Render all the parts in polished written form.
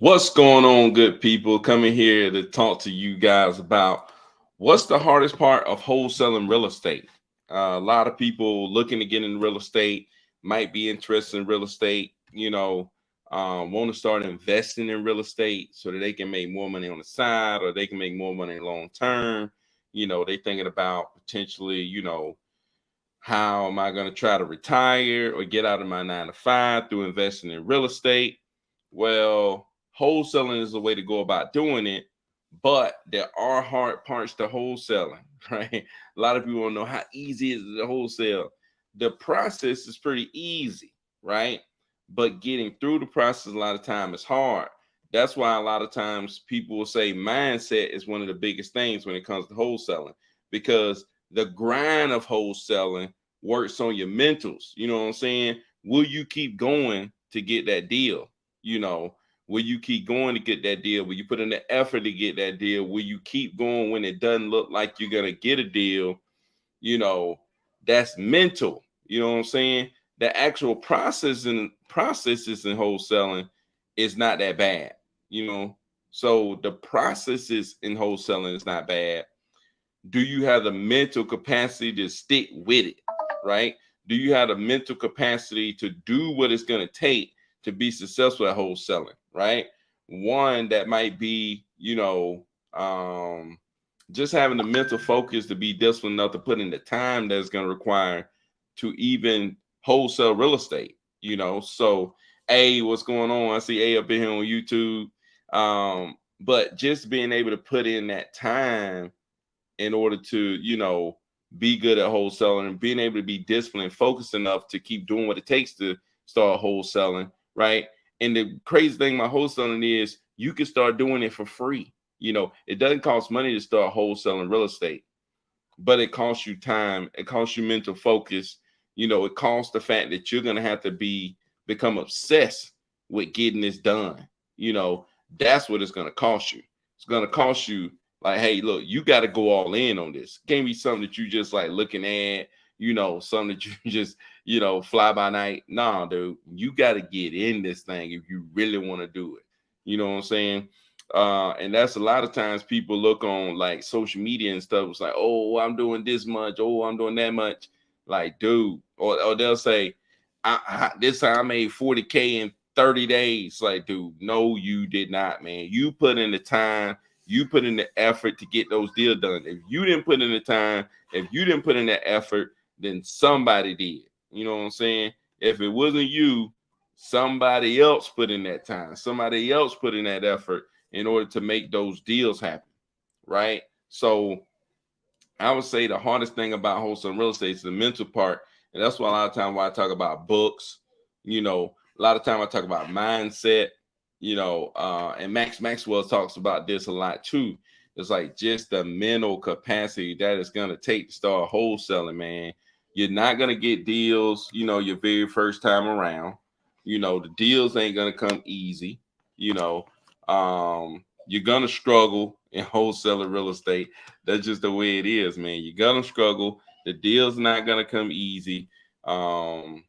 What's going on, good people? Coming here to talk to you guys about what's the hardest part of wholesaling real estate. A lot of people looking to get in real estate might be interested in real estate, want to start investing in real estate so that they can make more money on the side or they can make more money long term. They thinking about potentially, how am I going to try to retire or get out of my 9 to 5 through investing in real estate? Well, wholesaling is the way to go about doing it, but there are hard parts to wholesaling, right? A lot of people want to know how easy is it to wholesale. The process is pretty easy, right? But getting through the process a lot of time is hard. That's why a lot of times people will say mindset is one of the biggest things when it comes to wholesaling because the grind of wholesaling works on your mentals. You know what I'm saying? Will you keep going to get that deal? You know, will you keep going to get that deal? Will you put in the effort to get that deal? Will you keep going when it doesn't look like you're gonna get a deal? You know, that's mental. You know what I'm saying? The actual processes in wholesaling is not that bad. You know, so the processes in wholesaling is not bad. Do you have the mental capacity to stick with it, right? Do you have the mental capacity to do what it's going to take to be successful at wholesaling, right? One that might be, just having the mental focus to be disciplined enough to put in the time that's going to require to even wholesale real estate, So, A, what's going on? I see A up in here on YouTube. But just being able to put in that time in order to, be good at wholesaling and being able to be disciplined, focused enough to keep doing what it takes to start wholesaling, right? And the crazy thing about wholesaling is you can start doing it for free. It doesn't cost money to start wholesaling real estate, but it costs you time, it costs you mental focus, it costs the fact that you're gonna have to become obsessed with getting this done. You know, that's what it's gonna cost you. It's gonna cost you like, hey, look, you got to go all in on this. It can't be something that you just like looking at, something that you just, fly by night. Nah, dude, you got to get in this thing if you really want to do it. You know what I'm saying? And that's a lot of times people look on like social media and stuff. It's like, oh, I'm doing this much. Oh, I'm doing that much. Like, dude, or they'll say, this time I made 40K in 30 days. Like, dude, no, you did not, man. You put in the time, you put in the effort to get those deals done. If you didn't put in the time, if you didn't put in that effort, then somebody did. You know what I'm saying? If it wasn't you, somebody else put in that time. Somebody else put in that effort in order to make those deals happen, right? So I would say the hardest thing about wholesale real estate is the mental part, and that's why a lot of time why I talk about books. A lot of time I talk about mindset. And Max Maxwell talks about this a lot too. It's like just the mental capacity that it's gonna take to start wholesaling, man. You're not gonna get deals, your very first time around. The deals ain't gonna come easy. You know, you're gonna struggle in wholesaling real estate. That's just the way it is, man. You're gonna struggle. The deal's not gonna come easy. Um,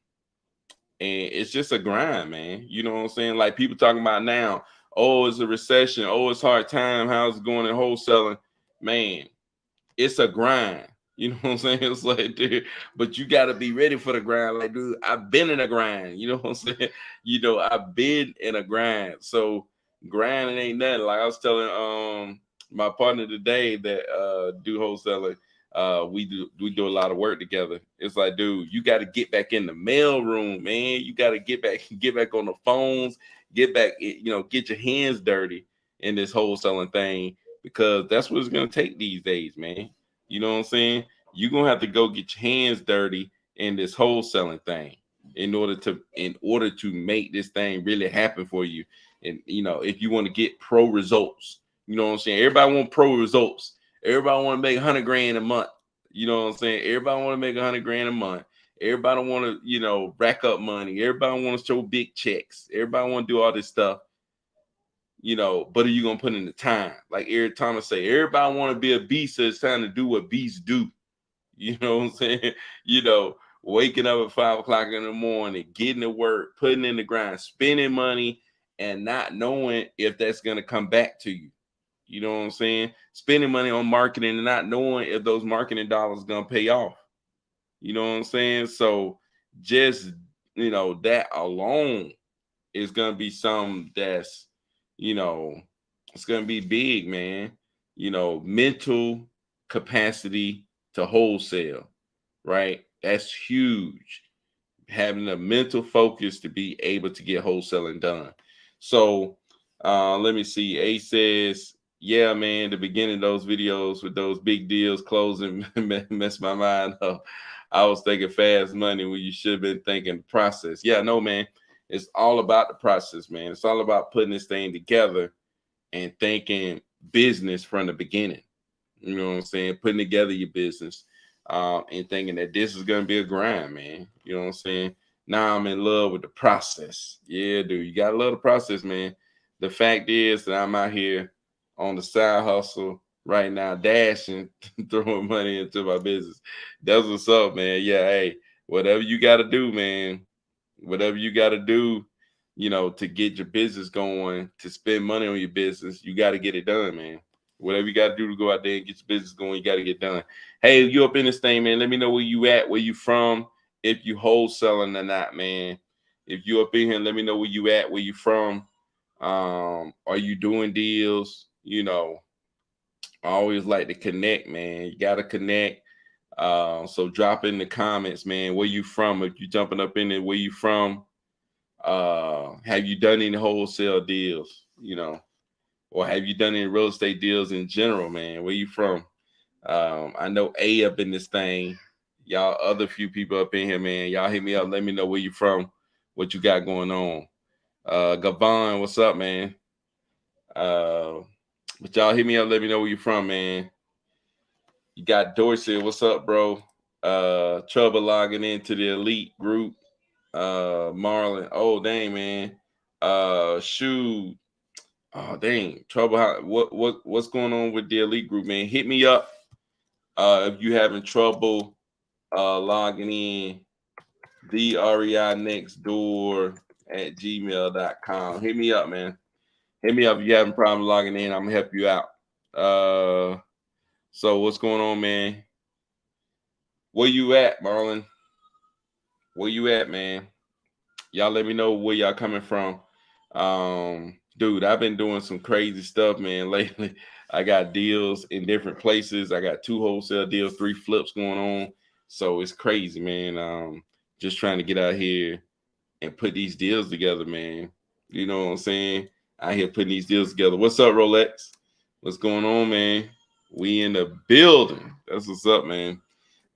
and it's just a grind, man. You know what I'm saying? Like people talking about now, oh, it's a recession, oh, it's hard time, how's it going in wholesaling? Man, it's a grind. You know what I'm saying? It's like, dude, but you got to be ready for the grind. Like, dude, I've been in a grind. You know what I'm saying? I've been in a grind. So grinding ain't nothing. Like I was telling my partner today that do wholesaling. We do a lot of work together. It's like, dude, you got to get back in the mail room, man. You got to get back on the phones, get back, get your hands dirty in this wholesaling thing because that's what it's gonna take these days, man. You know what I'm saying? You're gonna have to go get your hands dirty in this wholesaling thing in order to make this thing really happen for you. And if you want to get pro results, you know what I'm saying? Everybody want pro results. Everybody want to make 100 grand a month. You know what I'm saying? Everybody want to make 100 grand a month. Everybody want to, rack up money. Everybody want to show big checks. Everybody want to do all this stuff, but are you gonna put in the time? Like Eric Thomas say, everybody want to be a beast, so it's time to do what beasts do. You know what I'm saying? Waking up at 5 o'clock in the morning, getting to work, putting in the grind, spending money, and not knowing if that's going to come back to you. You know what I'm saying? Spending money on marketing and not knowing if those marketing dollars going to pay off. You know what I'm saying? So just, that alone is going to be something that's, it's going to be big, man. Mental capacity to wholesale, right? That's huge. Having a mental focus to be able to get wholesaling done. So let me see. A says, yeah, man, the beginning of those videos with those big deals closing messed my mind up. I was thinking fast money when you should have been thinking process. Yeah, no, man. It's all about the process, man. It's all about putting this thing together and thinking business from the beginning. You know what I'm saying? Putting together your business and thinking that this is going to be a grind, man. You know what I'm saying? Now I'm in love with the process. Yeah, dude, you got to love the process, man. The fact is that I'm out here on the side hustle right now, dashing, throwing money into my business. That's what's up, man. Yeah, hey, whatever you got to do, man, whatever you got to do, to get your business going, to spend money on your business, you got to get it done, man. Whatever you got to do to go out there and get your business going, you got to get done. Hey, you up in this thing, man. Let me know where you at, where you from, if you wholesaling or not, man. If you up in here, let me know where you at, where you from. Are you doing deals? I always like to connect, man. You got to connect. So drop in the comments, man. Where you from? If you jumping up in there, where you from? Have you done any wholesale deals? Or have you done any real estate deals in general, man? Where you from? I know A up in this thing. Y'all, other few people up in here, man. Y'all hit me up. Let me know where you from, what you got going on. Gavon, what's up, man? But y'all hit me up. Let me know where you from, man. You got Dorsey. What's up, bro? Trouble logging into the elite group. Marlon. Oh, dang, man. Shoot. Oh, dang. Trouble. What's going on with the elite group, man? Hit me up. If you having trouble logging in, the REI next door at gmail.com. Hit me up, man. Hit me up if you having problem logging in. I'm gonna help you out. So what's going on, man? Where you at, Marlon? Where you at, man? Y'all let me know where y'all coming from. Dude, I've been doing some crazy stuff, man, lately. I got deals in different places. I got 2 wholesale deals, 3 flips going on. So it's crazy, man. Just trying to get out here and put these deals together, man. You know what I'm saying? Out here putting these deals together. What's up, Rolex? What's going on, man? We in the building. That's what's up, man.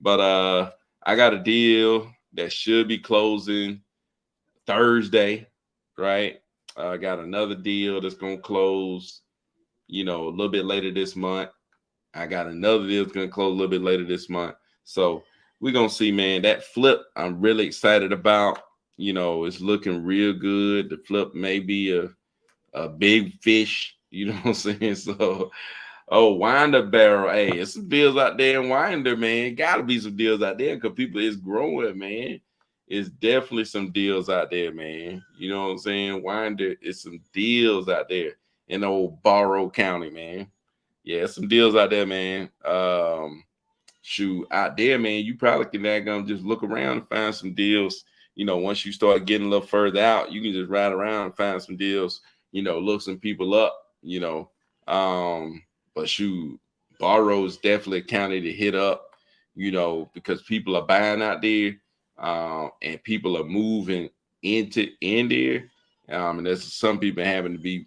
But I got a deal that should be closing Thursday, right? I got another deal that's gonna close, a little bit later this month. I got another deal that's gonna close a little bit later this month. So we're gonna see, man. That flip, I'm really excited about. It's looking real good. The flip may be a big fish. You know what I'm saying? So, oh, Winder Barrel. Hey, it's some deals out there in Winder, man. Gotta be some deals out there because people is growing, man. It's definitely some deals out there, man. You know what I'm saying? Winder is some deals out there in old Barrow County, man. Yeah, some deals out there, man. Shoot, out there, man, you probably can just look around and find some deals. Once you start getting a little further out, you can just ride around and find some deals, look some people up. But shoot, Barrow is definitely a county to hit up, because people are buying out there, and people are moving in there. And there's some people having to be,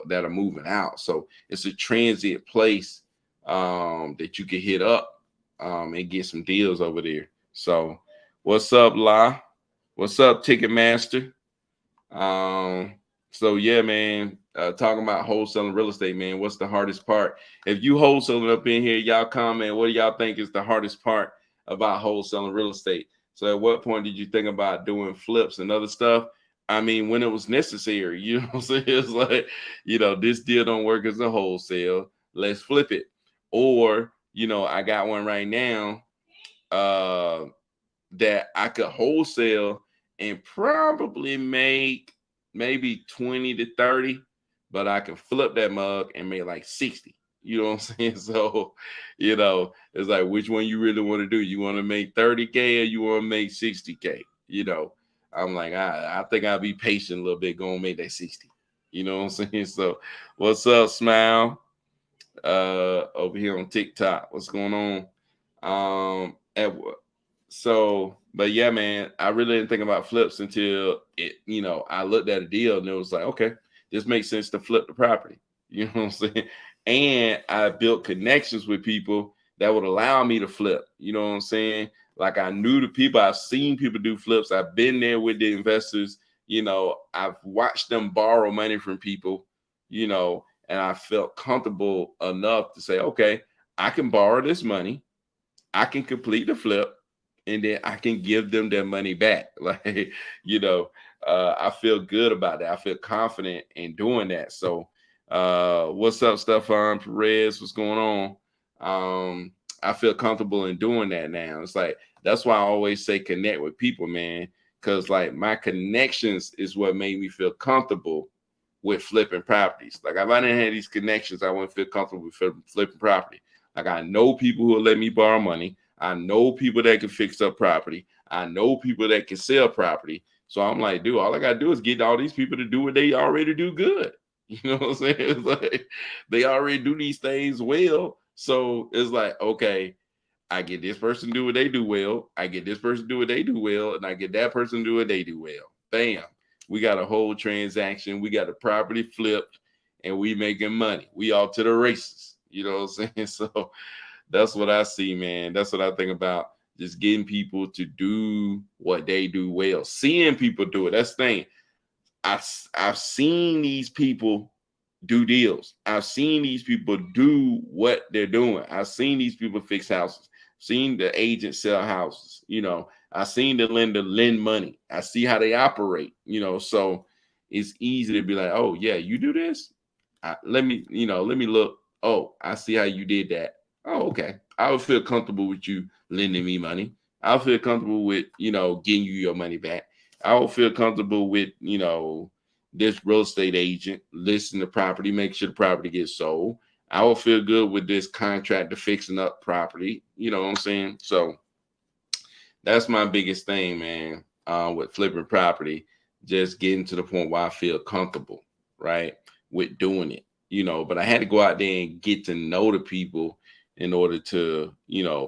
that are moving out. So it's a transient place that you can hit up and get some deals over there. So what's up, La? What's up, Ticketmaster? So yeah, man, talking about wholesaling real estate, man, what's the hardest part? If you wholesaling up in here, y'all comment, what do y'all think is the hardest part about wholesaling real estate? So at what point did you think about doing flips and other stuff? I mean, when it was necessary, you know what I'm saying? It's like, this deal don't work as a wholesale. Let's flip it. Or, I got one right now that I could wholesale and probably make maybe 20 to 30, but I can flip that mug and make like 60. You know what I'm saying? So, it's like, which one you really want to do? You want to make 30K or you want to make 60K? I'm like, I think I'll be patient a little bit, going to make that 60. You know what I'm saying? So, what's up, Smile? Over here on TikTok. What's going on? But yeah, man, I really didn't think about flips until I looked at a deal and it was like, okay, this makes sense to flip the property. You know what I'm saying? And I built connections with people that would allow me to flip. You know what I'm saying? Like, I knew the people, I've seen people do flips. I've been there with the investors. I've watched them borrow money from people, and I felt comfortable enough to say, okay, I can borrow this money, I can complete the flip, and then I can give them their money back. Like, I feel good about that. I feel confident in doing that. So, what's up, Stefan Perez? What's going on? I feel comfortable in doing that now. It's like, that's why I always say connect with people, man, because like my connections is what made me feel comfortable with flipping properties. Like, if I didn't have these connections, I wouldn't feel comfortable with flipping property. Like, I know people who will let me borrow money. I know people that can fix up property. I know people that can sell property. So I'm like, dude, all I got to do is get all these people to do what they already do good. You know what I'm saying? It's like, they already do these things well. So it's like, okay, I get this person do what they do well. I get this person do what they do well. And I get that person do what they do well. Bam. We got a whole transaction. We got a property flipped and we making money. We all to the races. You know what I'm saying? So that's what I see, man. That's what I think about, just getting people to do what they do well. Seeing people do it. That's the thing. I've seen these people do deals. I've seen these people do what they're doing. I've seen these people fix houses. Seen the agent sell houses. I've seen the lender lend money. I see how they operate. So it's easy to be like, oh yeah, you do this. Let me look. Oh, I see how you did that. Oh, okay. I would feel comfortable with you lending me money. I'll feel comfortable with, getting you your money back. I will feel comfortable with, this real estate agent listing the property, make sure the property gets sold. I will feel good with this contractor fixing up property. You know what I'm saying? So that's my biggest thing, man, with flipping property, just getting to the point where I feel comfortable, right, with doing it. But I had to go out there and get to know the people in order to,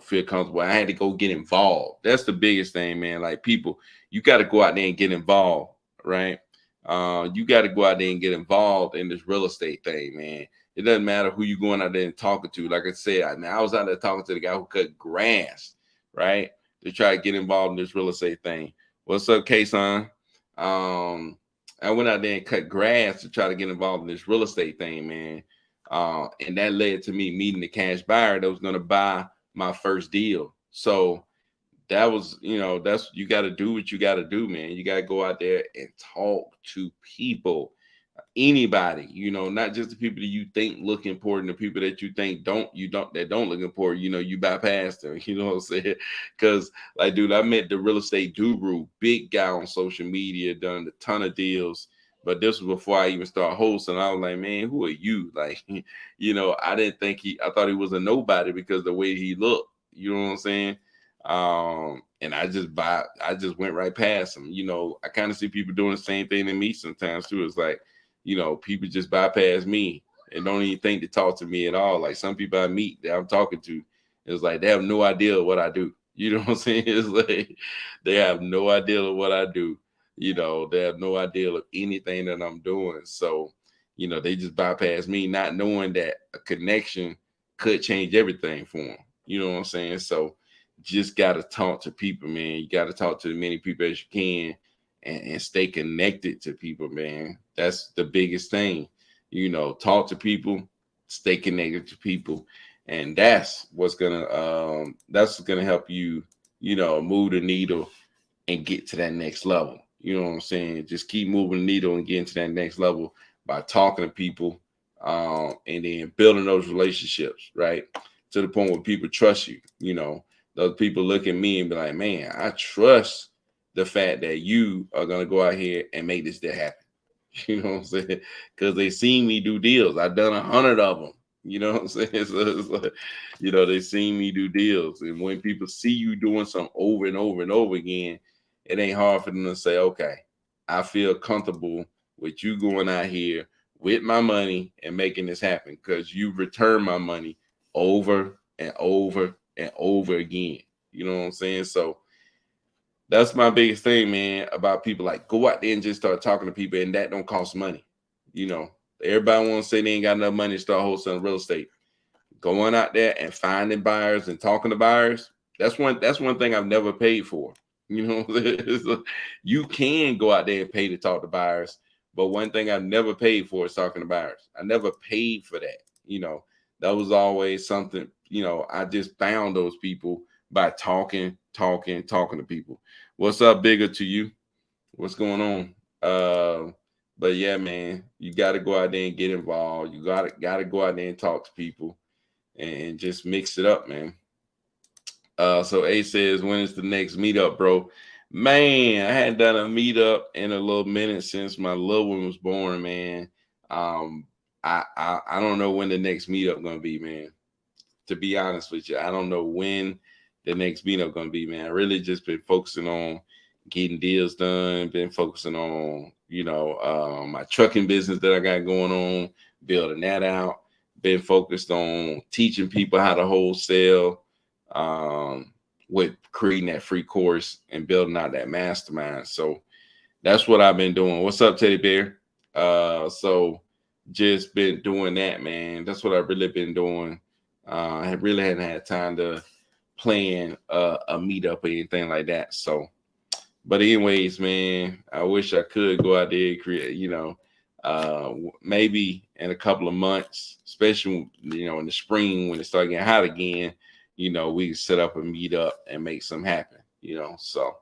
feel comfortable. I had to go get involved. That's the biggest thing, man. Like, people, you got to go out there and get involved, right? You got to go out there and get involved in this real estate thing, man. It doesn't matter who you're going out there and talking to. Like I said, I was out there talking to the guy who cut grass, right, to try to get involved in this real estate thing. What's up, Kason? I went out there and cut grass to try to get involved in this real estate thing, man. And that led to me meeting the cash buyer that was going to buy my first deal. So that was, that's, you got to do what you got to do, man. You got to go out there and talk to people, anybody, not just the people that you think look important, the people that you think don't look important, you bypass them, you know what I'm saying? Because, like, dude, I met the real estate guru, big guy on social media, done a ton of deals, but this was before I even started hosting. I was like, man, who are you? Like, I didn't think I thought he was a nobody because of the way he looked, you know what I'm saying? And I just went right past him. I kind of see people doing the same thing to me sometimes too. It's like, people just bypass me and don't even think to talk to me at all. Like, some people I meet that I'm talking to, it's like they have no idea what I do. You know what I'm saying? It's like they have no idea of what I do. They have no idea of anything that I'm doing. So, they just bypass me, not knowing that a connection could change everything for them. You know what I'm saying? So just got to talk to people, man. You got to talk to as many people as you can and stay connected to people, man. That's the biggest thing. Talk to people, stay connected to people. And that's what's gonna help you, move the needle and get to that next level. You know what I'm saying? Just keep moving the needle and getting to that next level by talking to people, and then building those relationships, right? To the point where people trust you. Those people look at me and be like, man, I trust the fact that you are going to go out here and make this deal happen. You know what I'm saying? Because they seen me do deals. I've done 100 of them. You know what I'm saying? So it's like, they seen me do deals. And when people see you doing something over and over and over again, it ain't hard for them to say, okay, I feel comfortable with you going out here with my money and making this happen because you return my money over and over and over again. You know what I'm saying? So that's my biggest thing, man, about people. Like, go out there and just start talking to people, and that don't cost money. You know, everybody want to say they ain't got enough money to start wholesaling real estate. Going out there and finding buyers and talking to buyers, that's one thing I've never paid for. You know, you can go out there and pay to talk to buyers, but one thing I've never paid for is talking to buyers. I never paid for that. You know, that was always something, I just found those people by talking to people. What's up, bigger to you? What's going on? But yeah, man, you got to go out there and get involved. You gotta go out there and talk to people and just mix it up, man. So A says, when is the next meetup, bro? Man, I hadn't done a meetup in a little minute since my little one was born, man. Um, I don't know when the next meetup gonna be, man. To be honest with you, I don't know when the next meetup gonna be, man. I really just been focusing on getting deals done, been focusing on, my trucking business that I got going on, building that out, been focused on teaching people how to wholesale, with creating that free course and building out that mastermind. So that's what I've been doing. What's up, Teddy Bear? So just been doing that, man. That's what I've really been doing. I really hadn't had time to plan a meetup or anything like that. So, but anyways, man, I wish I could go out there and create, maybe in a couple of months, especially, in the spring when it starts getting hot again, we can set up a meetup and make something happen, so.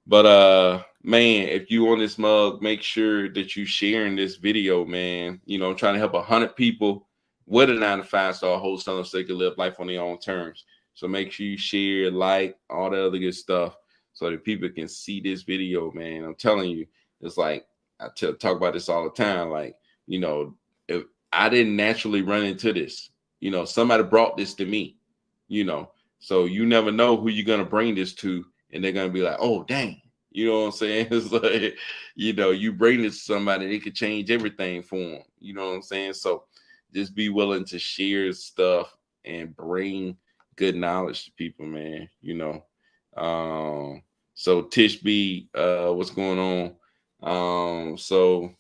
But man, if you on this mug, make sure that you sharing this video, man. I'm trying to help 100 people with a 9 to 5 star wholesaler so they can live life on their own terms. So make sure you share, like, all the other good stuff so that people can see this video, man. I'm telling you, it's like talk about this all the time. Like, if I didn't naturally run into this, somebody brought this to me, so you never know who you're gonna bring this to, and they're gonna be like, oh dang, you know what I'm saying? It's like, you bring this to somebody, it could change everything for them. You know what I'm saying? So just be willing to share stuff and bring good knowledge to people, man. So Tish B, what's going on? So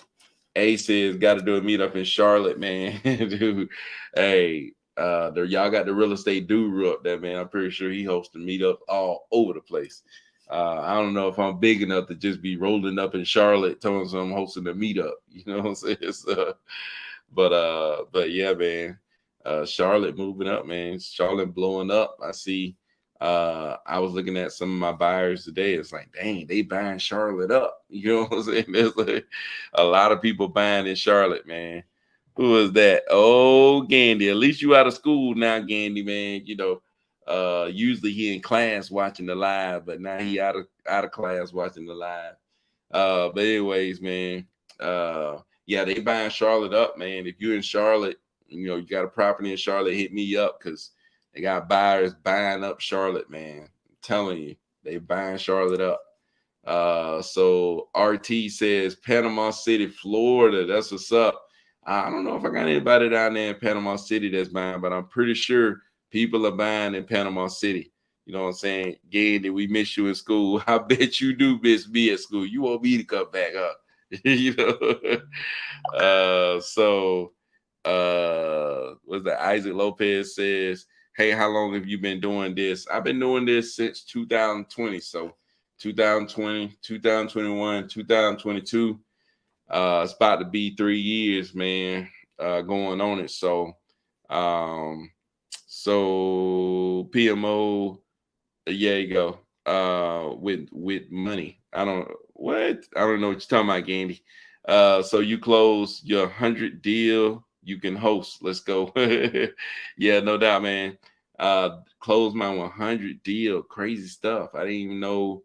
A says got to do a meetup in Charlotte, man. Dude, hey, y'all got the real estate guru up there, man. I'm pretty sure he hosts meetups all over the place. I don't know if I'm big enough to just be rolling up in Charlotte telling them I'm hosting a meetup. You know what I'm saying? So, but yeah, man. Charlotte moving up, man. Charlotte blowing up. I see. I was looking at some of my buyers today. It's like, dang, they buying Charlotte up. You know what I'm saying? There's like a lot of people buying in Charlotte, man. Who is that? Oh, Gandy. At least you out of school now, Gandy, man. Usually he in class watching the live, but now he out of class watching the live. But anyways, man. Yeah, they buying Charlotte up, man. If you're in Charlotte, you got a property in Charlotte, hit me up because they got buyers buying up Charlotte, man. I'm telling you, they buying Charlotte up. So RT says Panama City, Florida. That's what's up. I don't know if I got anybody down there in Panama City that's buying, but I'm pretty sure people are buying in Panama City. You know what I'm saying? Gandy, we miss you in school. I bet you do miss me at school. You want me to come back up. What's that? Isaac Lopez says, hey, how long have you been doing this? I've been doing this since 2020. So 2020, 2021, 2022. It's about to be 3 years, man, going on it. So PMO, yeah, you go. With money. I don't know what you're talking about, Gandy. So you close your 100 deal, you can host. Let's go. Yeah, no doubt, man. Close my 100 deal. Crazy stuff. I didn't even know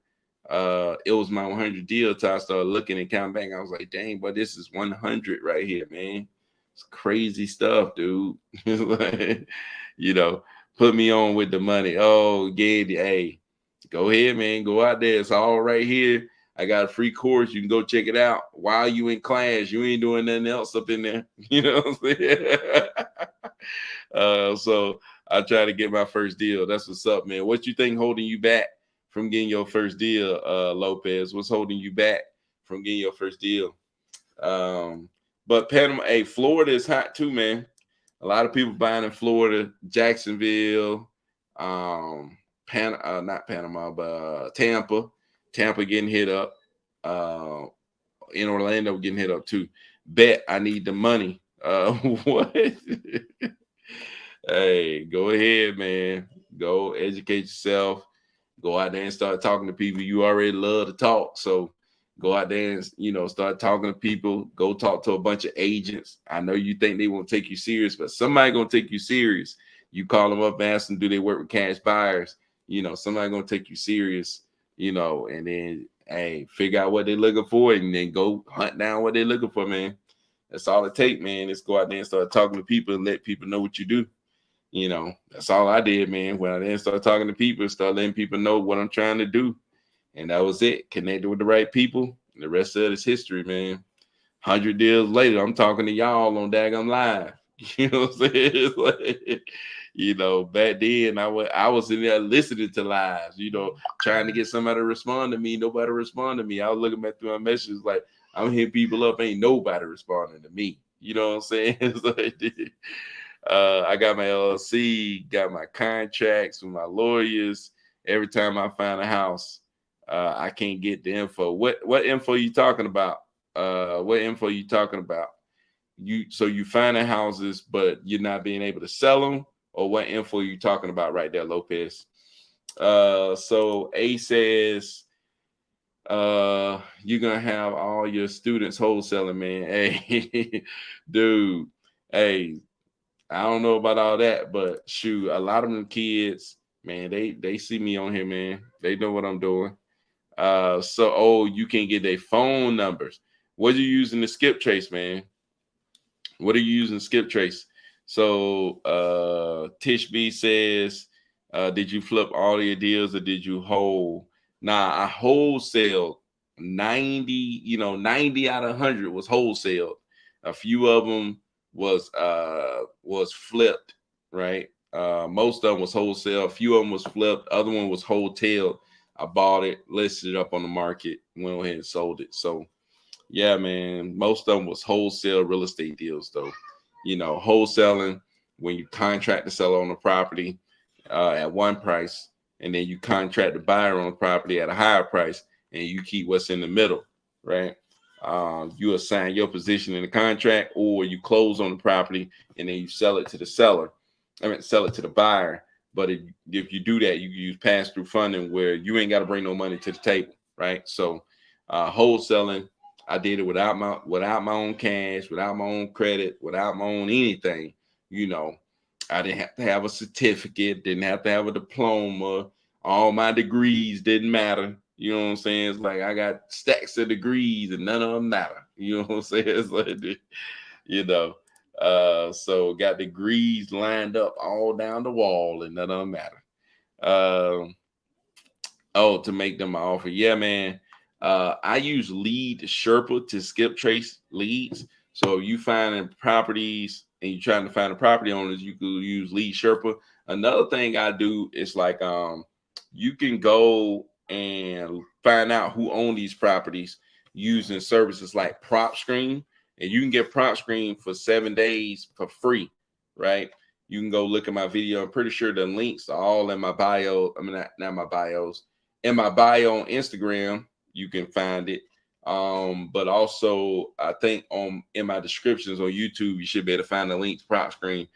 It was my 100 deal till I started looking and counting back. I was like, dang, but this is 100 right here, man. It's crazy stuff, dude. It's like, you know, put me on with the money. Oh, yeah, hey, go ahead, man. Go out there. It's all right here. I got a free course. You can go check it out while you in class. You ain't doing nothing else up in there. You know what I'm saying? So I try to get my first deal. That's what's up, man. What you think holding you back from getting your first deal, Lopez? What's holding you back from getting your first deal? But Panama, hey, Florida is hot too, man. A lot of people buying in Florida, Jacksonville, not Panama, but Tampa. Tampa getting hit up. In Orlando getting hit up too. Bet I need the money. What? Hey, go ahead, man. Go educate yourself. Go out there and start talking to people. You already love to talk, so go out there and start talking to people. Go talk to a bunch of agents. I know you think they won't take you serious, but somebody gonna take you serious. You call them up, ask them, do they work with cash buyers? Somebody gonna take you serious. And then hey, figure out what they're looking for, and then go hunt down what they're looking for, man. That's all it takes, man. Let's go out there and start talking to people and let people know what you do. That's all I did, man. When I then started talking to people, start letting people know what I'm trying to do. And that was it. Connected with the right people. And the rest of it is history, man. 100 deals later, I'm talking to y'all on Daggum Live. You know what I'm saying? It's like, back then I was in there listening to lives, trying to get somebody to respond to me. Nobody responded to me. I was looking back through my messages like, I'm hitting people up, ain't nobody responding to me. You know what I'm saying? It's like, I got my LLC, got my contracts with my lawyers. Every time I find a house, I can't get the info. What info you talking about? What info you talking about? So you finding houses, but you're not being able to sell them, or what info you talking about right there, Lopez? So A says, you're gonna have all your students wholesaling, man. Hey, dude, hey. I don't know about all that, but shoot, a lot of them kids, man, they see me on here, man. They know what I'm doing. You can get their phone numbers. What are you using to skip trace, man? What are you using to skip trace? So Tish B says, did you flip all your deals or did you hold? Nah, I wholesale 90, 90 out of 100 was wholesale. A few of them was flipped, right? Most of them was wholesale. A few of them was flipped. Other one was wholesale. I bought it, listed it up on the market, went ahead and sold it. So yeah, man, most of them was wholesale real estate deals, though. Wholesaling when you contract the seller on the property at one price, and then you contract the buyer on the property at a higher price, and you keep what's in the middle, right? You assign your position in the contract, or you close on the property and then you sell it to the seller. Sell it to the buyer. But if you do that, you use pass-through funding where you ain't got to bring no money to the table, right? So wholesaling, I did it without my own cash, without my own credit, without my own anything. I didn't have to have a certificate, didn't have to have a diploma. All my degrees didn't matter. You know what I'm saying? It's like I got stacks of degrees and none of them matter. You know what I'm saying? It's like, so got degrees lined up all down the wall and none of them matter. To make them an offer. Yeah, man. I use Lead Sherpa to skip trace leads. So you finding properties and you're trying to find the property owners, you could use Lead Sherpa. Another thing I do is like you can go and find out who own these properties using services like Prop Screen, and you can get Prop Screen for 7 days for free, right? You can go look at my video. I'm pretty sure the links are all in my bio. I mean, not my bios. In my bio on Instagram, you can find it. But also, I think in my descriptions on YouTube, you should be able to find the link to Prop Screen.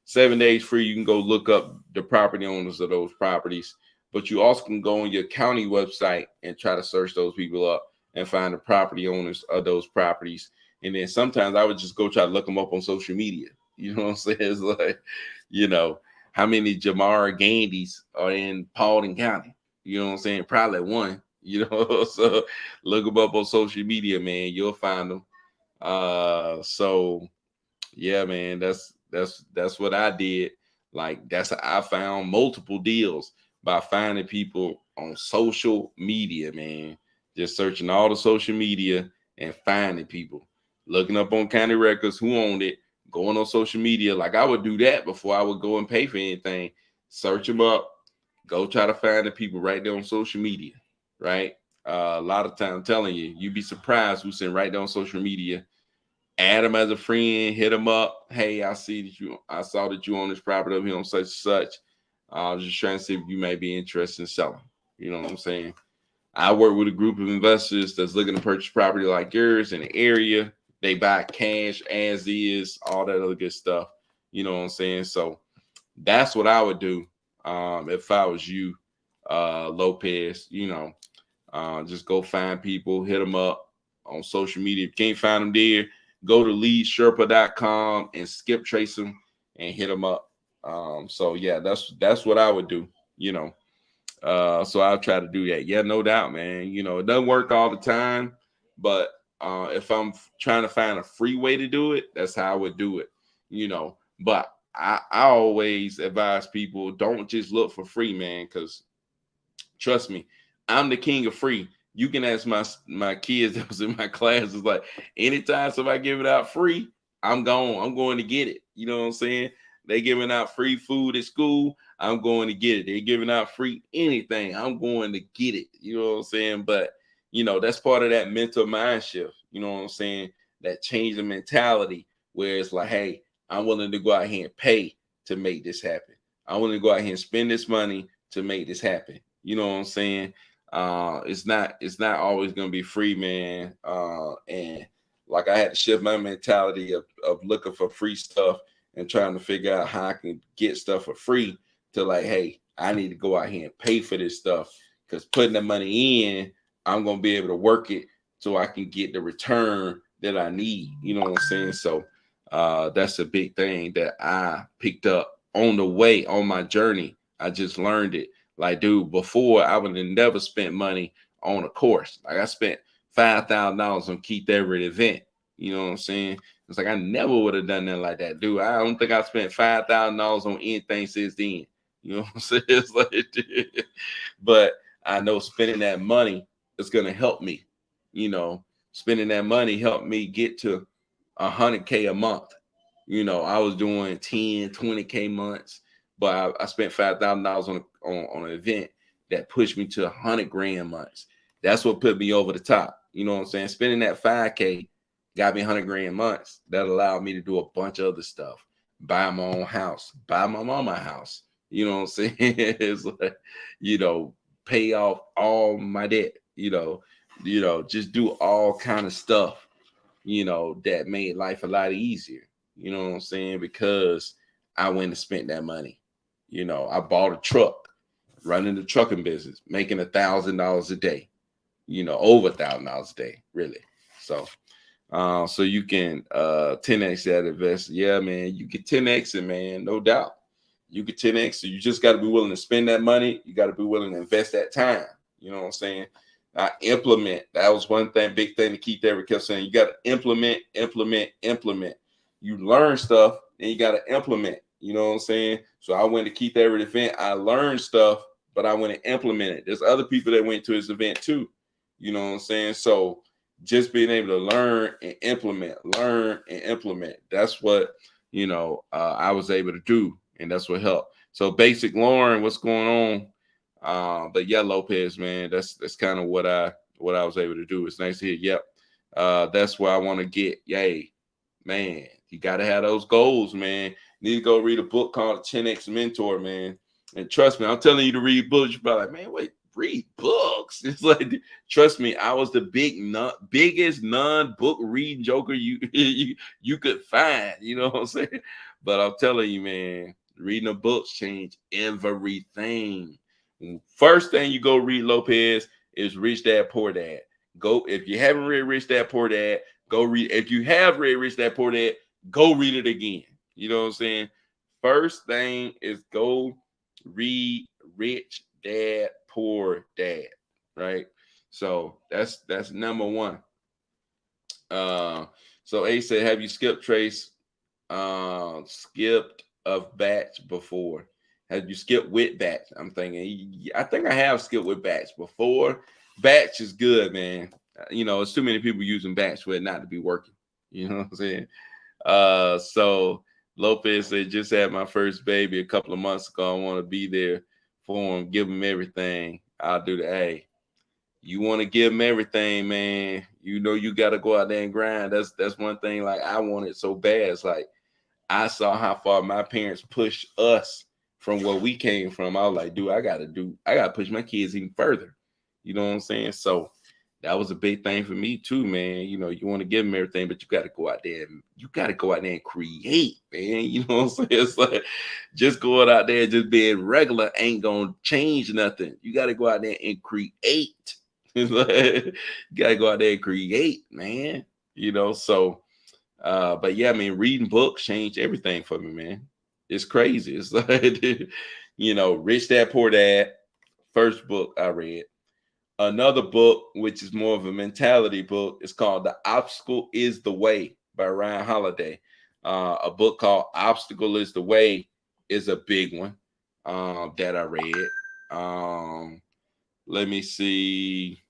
7 days free. You can go look up the property owners of those properties. But you also can go on your county website and try to search those people up and find the property owners of those properties. And then sometimes I would just go try to look them up on social media. You know what I'm saying? It's like, how many Jamar Gandys are in Paulding County? You know what I'm saying? Probably one. You know, so look them up on social media, man. You'll find them. So yeah, man, that's what I did. Like that's I found multiple deals by finding people on social media, man. Just searching all the social media and finding people, looking up on county records who owned it, going on social media. Like I would do that before I would go and pay for anything. Search them up, go try to find the people right there on social media, right? A lot of time, I'm telling you, you'd be surprised who's sitting right there on social media. Add them as a friend, hit them up. Hey, I saw that you own this property over here on such and such. I was just trying to see if you may be interested in selling. You know what I'm saying? I work with a group of investors that's looking to purchase property like yours in the area. They buy cash as is, all that other good stuff. You know what I'm saying? So that's what I would do if I was you, Lopez. Just go find people, hit them up on social media. If you can't find them there, go to leadsherpa.com and skip trace them and hit them up. So yeah, that's what I would do, you know. So I'll try to do that. Yeah, no doubt, man. It doesn't work all the time, but if I'm trying to find a free way to do it, that's how I would do it, But I always advise people don't just look for free, man, because trust me, I'm the king of free. You can ask my kids that was in my class. It's like anytime somebody give it out free, I'm gone. I'm going to get it. You know what I'm saying? They giving out free food at school. I'm going to get it. They're giving out free anything. I'm going to get it. You know what I'm saying? But that's part of that mental mind shift. You know what I'm saying? That change of mentality where it's like, hey, I'm willing to go out here and pay to make this happen. I'm willing to go out here and spend this money to make this happen. You know what I'm saying? It's not always gonna be free, man. And like I had to shift my mentality of looking for free stuff and trying to figure out how I can get stuff for free to like, hey, I need to go out here and pay for this stuff because putting the money in, I'm gonna be able to work it so I can get the return that I need. You know what I'm saying? So that's a big thing that I picked up on the way on my journey. I just learned it. Like, dude, before I would have never spent money on a course. Like I spent $5,000 on Keith Everett event. You know what I'm saying? It's like I never would have done that like that, dude. I don't think I spent $5,000 on anything since then. You know what I'm saying? It's like, but I know spending that money is gonna help me. Spending that money helped me get to 100K a month. I was doing 10, 20K months, but I spent $5,000 on an event that pushed me to 100 grand months. That's what put me over the top. You know what I'm saying? Spending that 5K got me 100 grand months. That allowed me to do a bunch of other stuff. Buy my own house, buy my mama a house. You know what I'm saying? It's like, pay off all my debt, just do all kind of stuff, that made life a lot easier. You know what I'm saying? Because I went and spent that money. I bought a truck, running the trucking business, making $1,000 a day, over $1,000 a day, really. So you can 10x that invest. Yeah, man, you can 10x it, man, no doubt. You can 10x. So you just got to be willing to spend that money. You got to be willing to invest that time. You know what I'm saying? Implement. That was one thing, big thing that Keith Everett kept saying. You got to implement, implement, implement. You learn stuff, and you got to implement. You know what I'm saying? So I went to Keith Everett event. I learned stuff, but I went and implemented. There's other people that went to his event too. You know what I'm saying? So just being able to learn and implement. That's what I was able to do, and that's what helped. So basic Lauren, what's going on? But yeah, Lopez, man, that's kind of what I was able to do. It's nice to hear. Yep. That's where I want to get. Yay, man. You gotta have those goals, man. You need to go read a book called 10X Mentor, man. And trust me, I'm telling you to read books. You're probably like, man, wait, read books. It's like, trust me, I was the biggest non-book reading joker you could find. You know what I'm saying? But I'm telling you, man, reading the books change everything. First thing you go read, Lopez, is Rich Dad Poor Dad. Go, if you haven't read Rich Dad Poor Dad, go read. If you have read Rich Dad Poor Dad, go read it again. You know what I'm saying? First thing is go read Rich Dad Poor Dad, right? So that's number one. So A said, have you skipped trace, skipped of batch before? Have you skipped with batch? I'm thinking, I think I have skipped with batch before. Batch is good, man. It's too many people using batch for it not to be working. You know what I'm saying? So Lopez said, just had my first baby a couple of months ago. I want to be there for him, give him everything. I'll do the A. You want to give them everything, man. You got to go out there and grind. That's one thing. Like, I want it so bad. It's like I saw how far my parents pushed us from where we came from. I was like, dude, I gotta push my kids even further. You know what I'm saying? So that was a big thing for me too, man. You want to give them everything, but you got to go out there and create, man. You know what I'm saying? It's like just going out there, just being regular ain't gonna change nothing. You got to go out there and create. You gotta go out there and create, man. So but yeah, I mean, reading books changed everything for me, man. It's crazy. It's like Rich Dad Poor Dad, first book I read. Another book, which is more of a mentality book, is called The Obstacle is the Way by Ryan Holiday. A book called Obstacle is the Way is a big one that I read. Let me see.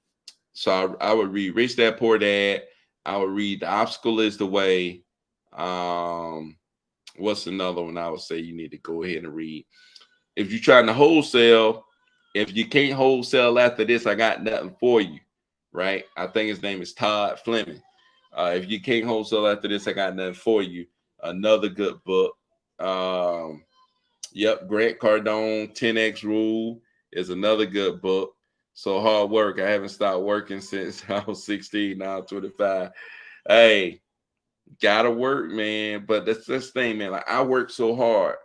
So I would read Rich Dad Poor Dad. I would read The Obstacle is the Way. What's another one I would say you need to go ahead and read? If you're trying to wholesale, if you can't wholesale after this, I got nothing for you. Right? I think his name is Todd Fleming. If you can't wholesale after this, I got nothing for you. Another good book. Yep, Grant Cardone, 10X Rule is another good book. So hard work. I haven't stopped working since I was 16, now I'm 25. Hey, gotta work, man. But that's this thing, man. Like, I work so hard.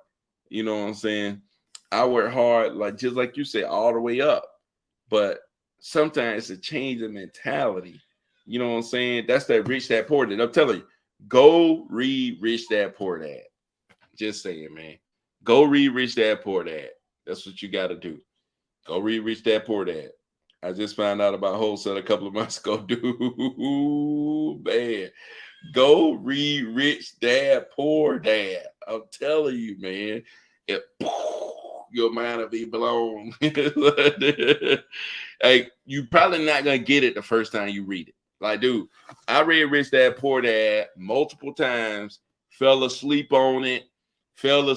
You know what I'm saying? I work hard, like just like you said, all the way up. But sometimes it's a change in mentality. You know what I'm saying? That's that Rich Dad Poor Dad. I'm telling you, go read Rich Dad Poor Dad. Just saying, man. Go read Rich Dad Poor Dad. That's what you got to do. Go read Rich Dad Poor Dad. I just found out about wholesale a couple of months ago. Dude, man. Go read Rich Dad Poor Dad. I'm telling you, man. Your mind will be blown. Hey, you probably not gonna get it the first time you read it. Like, dude, I read Rich Dad Poor Dad multiple times, fell asleep on it, until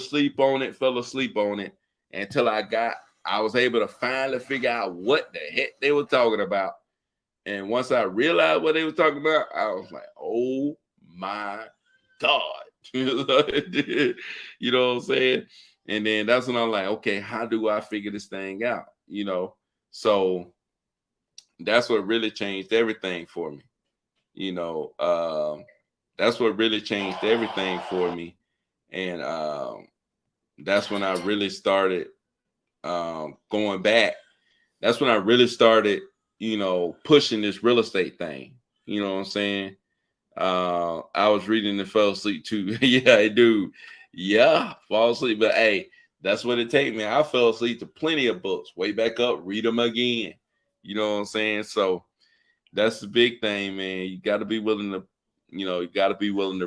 I was able to finally figure out what the heck they were talking about. And once I realized what they were talking about, I was like, oh my God. You know what I'm saying? And then that's when I'm like, okay, how do I figure this thing out? So that's what really changed everything for me. That's what really changed everything for me. And that's when I really started going back. That's when I really started, pushing this real estate thing. You know what I'm saying? I was reading and fell asleep too. Yeah, I do. Yeah, fall asleep. But hey, that's what it takes, man. I fell asleep to plenty of books. Way back up, read them again. You know what I'm saying? So that's the big thing, man. You got to be willing to,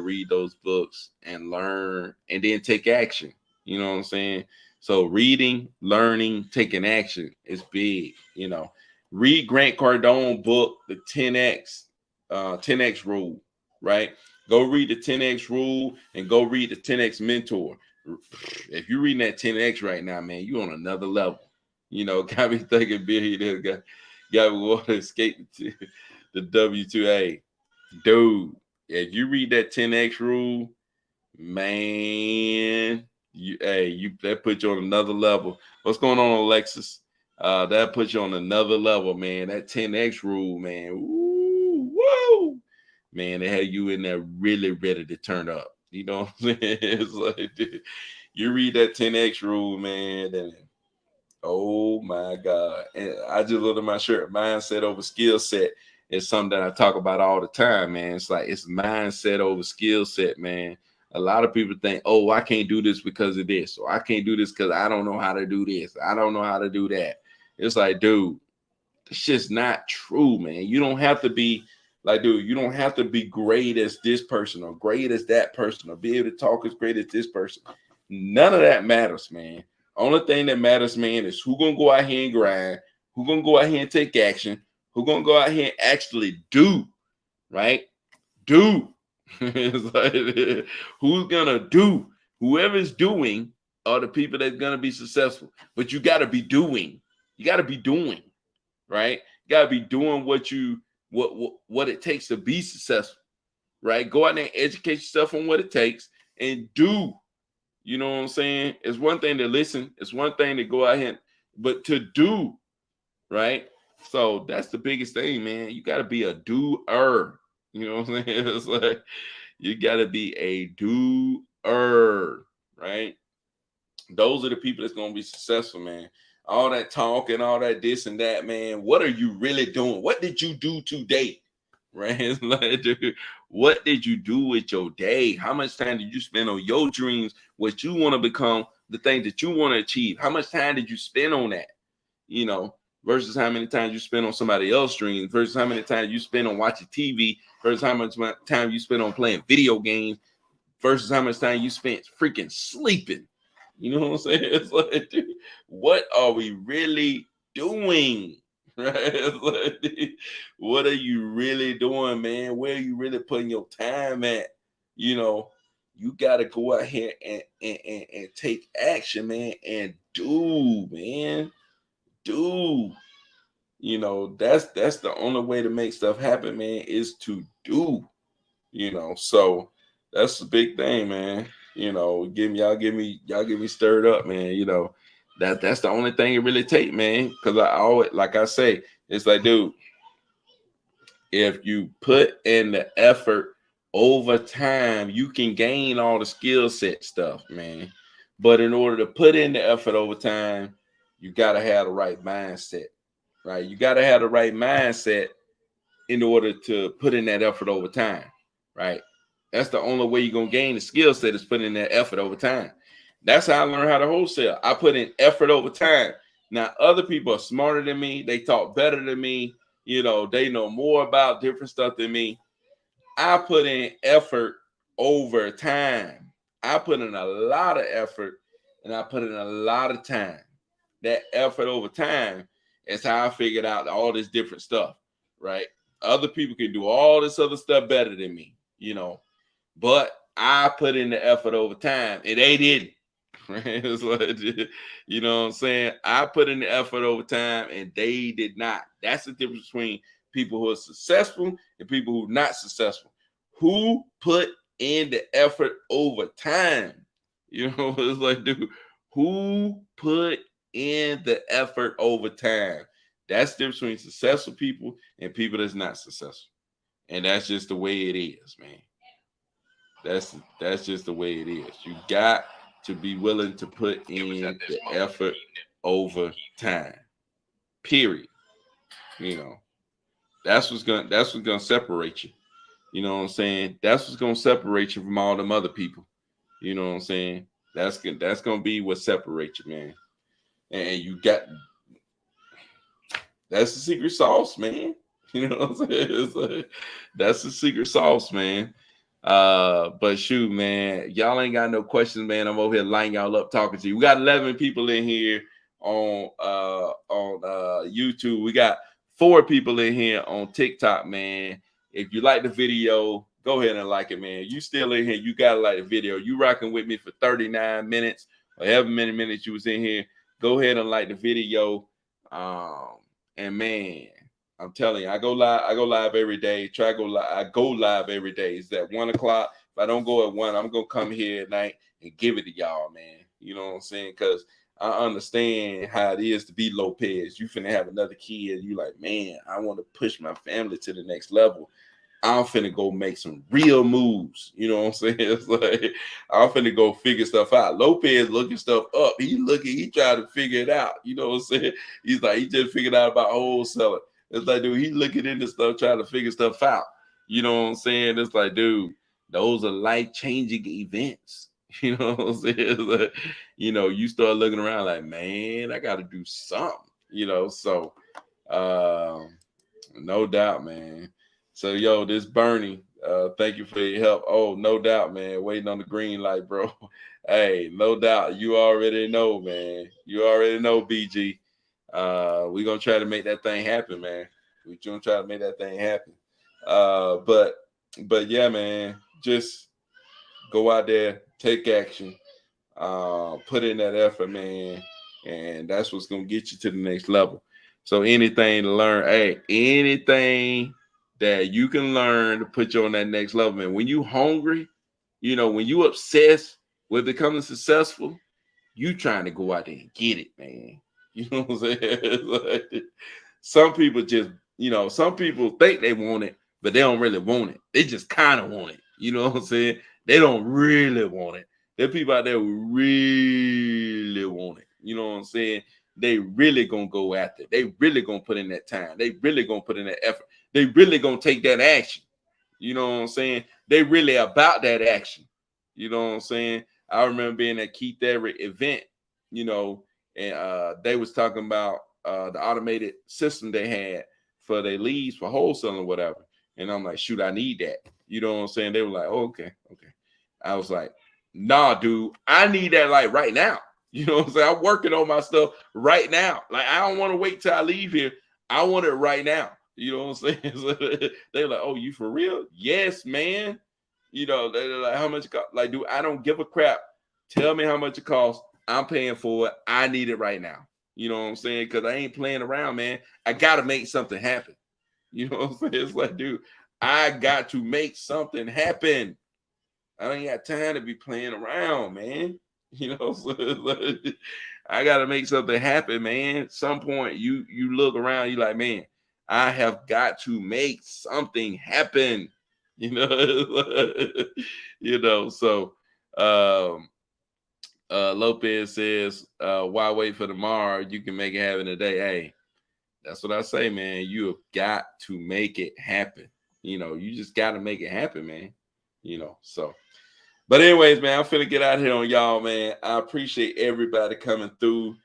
read those books and learn and then take action. You know what I'm saying? So reading, learning, taking action is big. Read Grant Cardone book, the 10X rule, right? Go read the 10X rule and go read the 10X mentor. If you're reading that 10X right now, man, you're on another level. Got me thinking billionaire got me want to escape the W2A. Dude, if you read that 10X rule, man, that put you on another level. What's going on, Alexis? That puts you on another level, man. That 10X rule, man. Ooh, whoa. Man, they had you in there really ready to turn up. You know what I'm saying? It's like, you read that 10X rule, man, and oh my God. And I just looked at my shirt. Mindset over skill set is something that I talk about all the time, man. It's like it's mindset over skill set, man. A lot of people think, oh, I can't do this because of this, or I can't do this because I don't know how to do this. I don't know how to do that. It's like, dude, It's just not true, man. You don't have to be like, dude, you don't have to be great as this person or great as that person or be able to talk as great as this person. None of that matters, man. Only thing that matters, man, is who gonna go out here and grind, who gonna go out here and take action, who gonna go out here and actually do, right? Do. It's like, who's gonna do? Whoever's doing are the people that's gonna be successful. But you gotta be doing. You gotta be doing, right? You gotta be doing what it takes to be successful, right? Go out there and educate yourself on what it takes and do. You know what I'm saying? It's one thing to listen, it's one thing to go out here, but to do, right? So that's the biggest thing, man. You gotta be a doer. You know what I'm saying? It's like you gotta be a doer, right? Those are the people that's gonna be successful, man. All that talk and all that this and that, man. What are you really doing? What did you do today? Right? It's like, dude, what did you do with your day? How much time did you spend on your dreams, what you want to become, the things that you want to achieve? How much time did you spend on that? You know, versus how many times you spend on somebody else's dreams, versus how many times you spend on watching TV, versus how much time you spend on playing video games, versus how much time you spent freaking sleeping. You know what I'm saying? It's like, dude, what are we really doing? Right? It's like, dude, what are you really doing, man? Where are you really putting your time at? You know, you got to go out here and take action, man, and do, man. Do. You know, that's the only way to make stuff happen, man, is to do. You know, so that's the big thing, man. You know, y'all give me stirred up, man. You know, that's the only thing it really take, man. Because I always, like I say, it's like, dude, if you put in the effort over time, you can gain all the skill set stuff, man. But in order to put in the effort over time, you gotta have the right mindset, right? You gotta have the right mindset in order to put in that effort over time, right? That's the only way you're gonna gain the skill set is putting in that effort over time. That's how I learned how to wholesale. I put in effort over time. Now, other people are smarter than me, they talk better than me, you know, they know more about different stuff than me. I put in effort over time. I put in a lot of effort and I put in a lot of time. That effort over time is how I figured out all this different stuff, right? Other people can do all this other stuff better than me, you know, but I put in the effort over time and they didn't. Right? It's like, you know what I'm saying? I put in the effort over time and they did not. That's the difference between people who are successful and people who are not successful. Who put in the effort over time? You know, it's like, dude, who put in the effort over time? That's the difference between successful people and people that's not successful. And that's just the way it is, man. That's just the way it is. You got to be willing to put in the effort over time. Period. You know, that's what's gonna separate you. You know what I'm saying? That's what's gonna separate you from all them other people. You know what I'm saying? That's gonna be what separates you, man. And you got that's the secret sauce, man. You know what I'm saying? It's like, that's the secret sauce, man. But shoot, man, y'all ain't got no questions, man. I'm over here lining y'all up talking to you. We got 11 people in here on YouTube. We got 4 people in here on TikTok, man. If you like the video, go ahead and like it, man. You still in here, you gotta like the video. You rocking with me for 39 minutes or however many minutes you was in here. Go ahead and like the video. And man, I'm telling you, I go live every day. I go live every day. It's at 1:00. If I don't go at 1, I'm gonna come here at night and give it to y'all, man. You know what I'm saying? Because I understand how it is to be Lopez. You finna have another kid. You like, man, I want to push my family to the next level. I'm finna go make some real moves. You know what I'm saying? It's like I'm finna go figure stuff out. Lopez looking stuff up. He trying to figure it out. You know what I'm saying? He's like, he just figured out about wholesaling. It's like, dude, he looking into stuff, trying to figure stuff out. You know what I'm saying? It's like, dude, those are life-changing events. You know what I'm saying? It's like, you know, you start looking around like, man, I gotta do something, you know. So No doubt, man. So, yo, this Bernie, thank you for your help. Oh, no doubt, man. Waiting on the green light, bro. Hey, no doubt. You already know, man. You already know, BG. We're gonna try to make that thing happen, man. We're gonna try to make that thing happen. But yeah, man, just go out there, take action, put in that effort, man, and that's what's gonna get you to the next level. So anything to learn, hey, anything that you can learn to put you on that next level, man. When you hungry, when you obsessed with becoming successful, you trying to go out there and get it, man. You know what I'm saying? Like, some people just, some people think they want it, but they don't really want it. They just kind of want it. You know what I'm saying? They don't really want it. There are people out there who really want it. You know what I'm saying? They really gonna go after it. They really gonna put in that time. They really gonna put in that effort. They really gonna take that action. You know what I'm saying? They really about that action. You know what I'm saying? I remember being at Keith Everett event, and they was talking about the automated system they had for their leads for wholesaling or whatever. And I'm like, shoot, I need that. You know what I'm saying? They were like, oh, okay. I was like, nah, dude, I need that like right now. You know what I'm saying? I'm working on my stuff right now. Like, I don't want to wait till I leave here. I want it right now. You know what I'm saying? So they're like, oh, you for real? Yes, man. They're like, how much it cost? Like, dude, I don't give a crap. Tell me how much it costs. I'm paying for it. I need it right now. You know what I'm saying? Because I ain't playing around, man. I got to make something happen. You know what I'm saying? It's like, dude, I got to make something happen. I ain't got time to be playing around, man. So like, I got to make something happen, man. At some point, you look around, you like, man, I have got to make something happen. So Lopez says, why wait for tomorrow? You can make it happen today. Hey, that's what I say, man. You have got to make it happen. You just got to make it happen, man. So. But anyways, man, I'm finna get out here on y'all, man. I appreciate everybody coming through.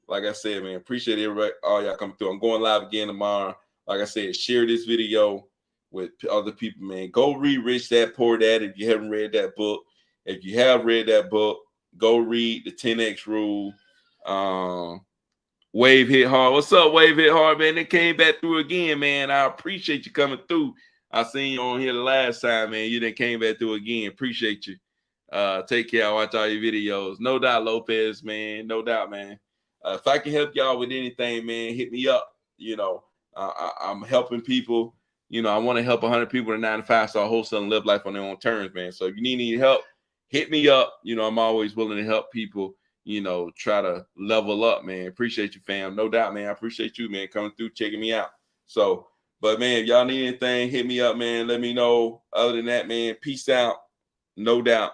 Like I said, man, appreciate everybody, all y'all coming through. I'm going live again tomorrow. Like I said, share this video with other people, man. Go read Rich Dad Poor Dad if you haven't read that book. If you have read that book, go read the 10X Rule. Wave Hit Hard. What's up, Wave Hit Hard, man? They came back through again, man. I appreciate you coming through. I seen you on here the last time, man. You done came back through again. Appreciate you. Take care. Watch all your videos. No doubt, Lopez, man. No doubt, man. If I can help y'all with anything, man, hit me up. I'm helping people. I want to help 100 people to 9 to 5 star wholesale and live life on their own terms, man. So if you need any help, hit me up. I'm always willing to help people. Try to level up, man. Appreciate you, fam. No doubt, man. I appreciate you, man, coming through, checking me out. So, but man, if y'all need anything, hit me up, man. Let me know. Other than that, man, peace out. No doubt.